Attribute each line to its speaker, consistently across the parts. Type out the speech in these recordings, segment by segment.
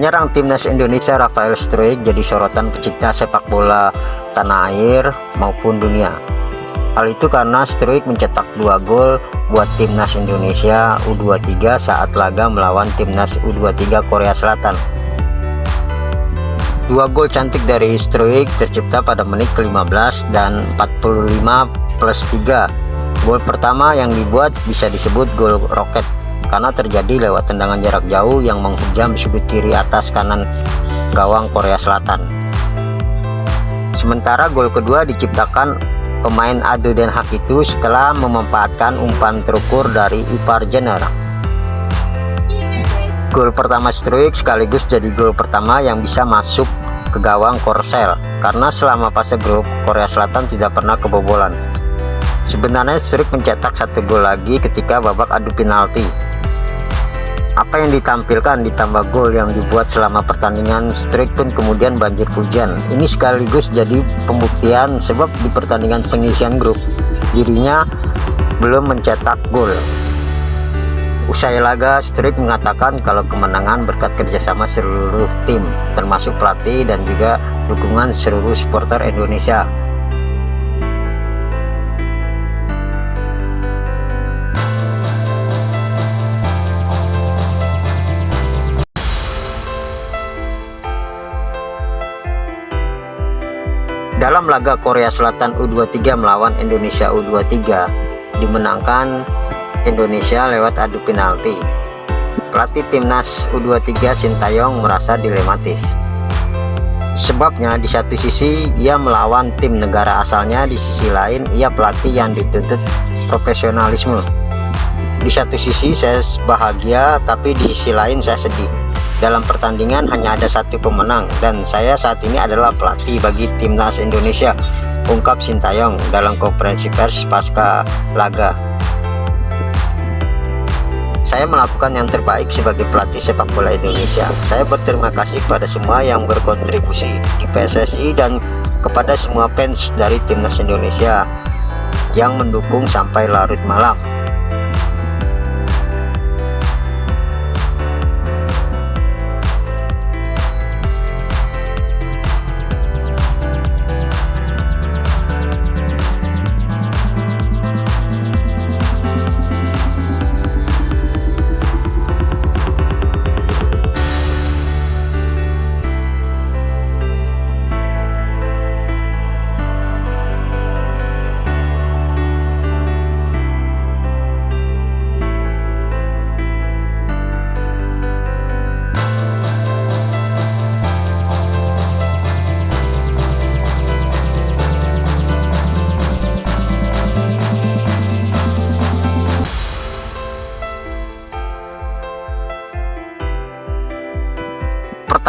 Speaker 1: Penyerang timnas Indonesia Rafael Struijk jadi sorotan pecinta sepak bola tanah air maupun dunia. Hal itu karena Struijk mencetak 2 gol buat timnas Indonesia U23 saat laga melawan timnas U23 Korea Selatan. 2 gol cantik dari Struijk tercipta pada menit ke-15 dan 45+3. Gol pertama yang dibuat bisa disebut gol roket karena terjadi lewat tendangan jarak jauh yang menghujam sudut kiri atas kanan gawang Korea Selatan. Sementara gol kedua diciptakan pemain Ado Den Haag itu setelah memanfaatkan umpan terukur dari Ipar Jenner. Gol pertama Struijk sekaligus jadi gol pertama yang bisa masuk ke gawang Korsel karena selama fase grup Korea Selatan tidak pernah kebobolan. Sebenarnya Struijk mencetak 1 gol lagi ketika babak adu penalti. Apa yang ditampilkan ditambah gol yang dibuat selama pertandingan, Struijk pun kemudian banjir pujian. Ini sekaligus jadi pembuktian sebab di pertandingan pengisian grup dirinya belum mencetak gol. Usai laga, Struijk mengatakan kalau kemenangan berkat kerjasama seluruh tim, termasuk pelatih dan juga dukungan seluruh supporter Indonesia. Dalam laga Korea Selatan U23 melawan Indonesia U23 dimenangkan Indonesia lewat adu penalti. Pelatih timnas U23 Sintayong merasa dilematis. Sebabnya di satu sisi ia melawan tim negara asalnya, di sisi lain ia pelatih yang dituntut profesionalisme. Di satu sisi saya bahagia, tapi di sisi lain saya sedih. Dalam pertandingan hanya ada 1 pemenang dan saya saat ini adalah pelatih bagi timnas Indonesia, ungkap Sintayong dalam konferensi pers pasca laga. Saya melakukan yang terbaik sebagai pelatih sepak bola Indonesia. Saya berterima kasih kepada semua yang berkontribusi di PSSI dan kepada semua fans dari timnas Indonesia yang mendukung sampai larut malam.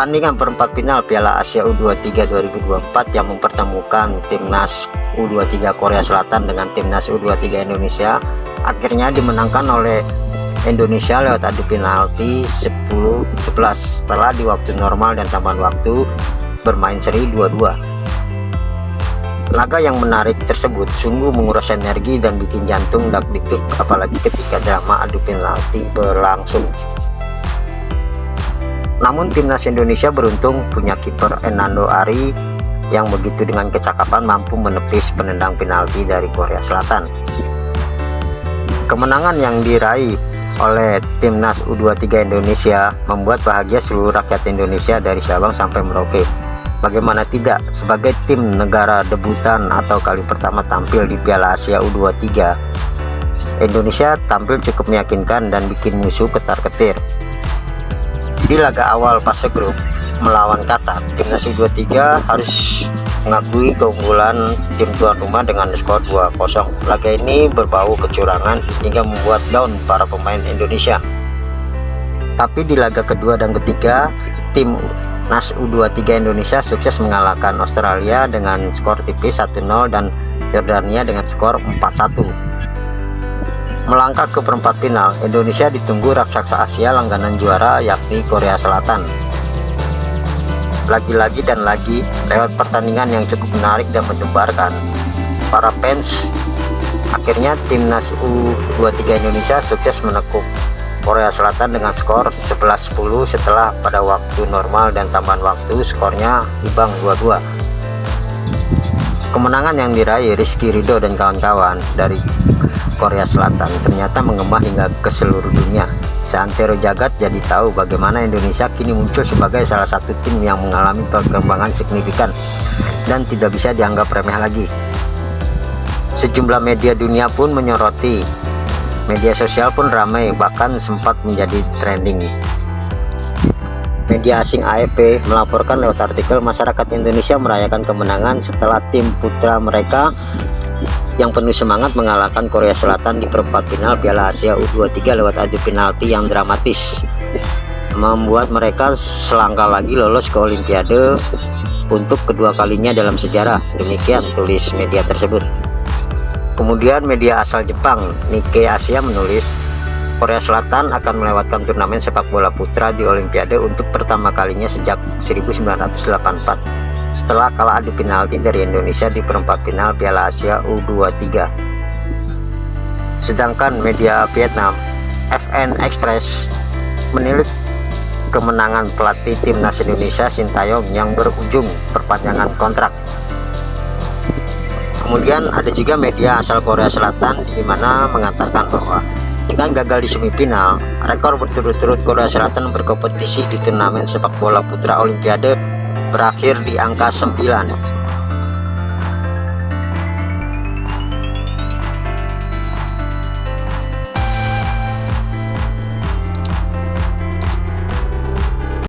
Speaker 1: Pertandingan perempat final Piala Asia U23 2024 yang mempertemukan timnas U23 Korea Selatan dengan timnas U23 Indonesia akhirnya dimenangkan oleh Indonesia lewat adu penalti 10-11 setelah di waktu normal dan tambahan waktu bermain seri 2-2. Laga yang menarik tersebut sungguh menguras energi dan bikin jantung dak-dikduk, apalagi ketika drama adu penalti berlangsung. Namun timnas Indonesia beruntung punya kiper Enando Ari yang begitu dengan kecakapan mampu menepis penendang penalti dari Korea Selatan. Kemenangan yang diraih oleh timnas U23 Indonesia membuat bahagia seluruh rakyat Indonesia dari Sabang sampai Merauke. Bagaimana tidak, sebagai tim negara debutan atau kali pertama tampil di Piala Asia U23, Indonesia tampil cukup meyakinkan dan bikin musuh ketar-ketir. Di laga awal fase grup melawan Qatar, timnas U23 harus mengakui keunggulan tim tuan rumah dengan skor 2-0. Laga ini berbau kecurangan hingga membuat down para pemain Indonesia. Tapi di laga kedua dan ketiga, tim timnas U23 Indonesia sukses mengalahkan Australia dengan skor tipis 1-0 dan Jordania dengan skor 4-1. Melangkah ke perempat final, Indonesia ditunggu raksasa Asia langganan juara yakni Korea Selatan. Lagi-lagi dan lagi lewat pertandingan yang cukup menarik dan mendebarkan para fans, akhirnya timnas U23 Indonesia sukses menekuk Korea Selatan dengan skor 11-10 setelah pada waktu normal dan tambahan waktu skornya imbang 2-2. Kemenangan yang diraih Rizky Ridho dan kawan-kawan dari Korea Selatan ternyata mengembang hingga ke seluruh dunia. Seantero jagat jadi tahu bagaimana Indonesia kini muncul sebagai salah satu tim yang mengalami perkembangan signifikan dan tidak bisa dianggap remeh lagi. Sejumlah media dunia pun menyoroti, media sosial pun ramai, bahkan sempat menjadi trending. Media asing AFP melaporkan lewat artikel masyarakat Indonesia merayakan kemenangan setelah tim putra mereka yang penuh semangat mengalahkan Korea Selatan di perempat final Piala Asia U23 lewat adu penalti yang dramatis, membuat mereka selangkah lagi lolos ke Olimpiade untuk kedua kalinya dalam sejarah. Demikian tulis media tersebut. Kemudian media asal Jepang Nikkei Asia menulis, Korea Selatan akan melewatkan turnamen sepak bola putra di Olimpiade untuk pertama kalinya sejak 1984 setelah kalah adu penalti dari Indonesia di perempat final Piala Asia U23. Sedangkan media Vietnam FN Express menilik kemenangan pelatih timnas Indonesia Sintayong yang berujung perpanjangan kontrak. Kemudian ada juga media asal Korea Selatan di mana mengatakan bahwa dengan gagal di semifinal, rekor berturut-turut Korea Selatan berkompetisi di turnamen sepak bola putra Olimpiade berakhir di angka 9.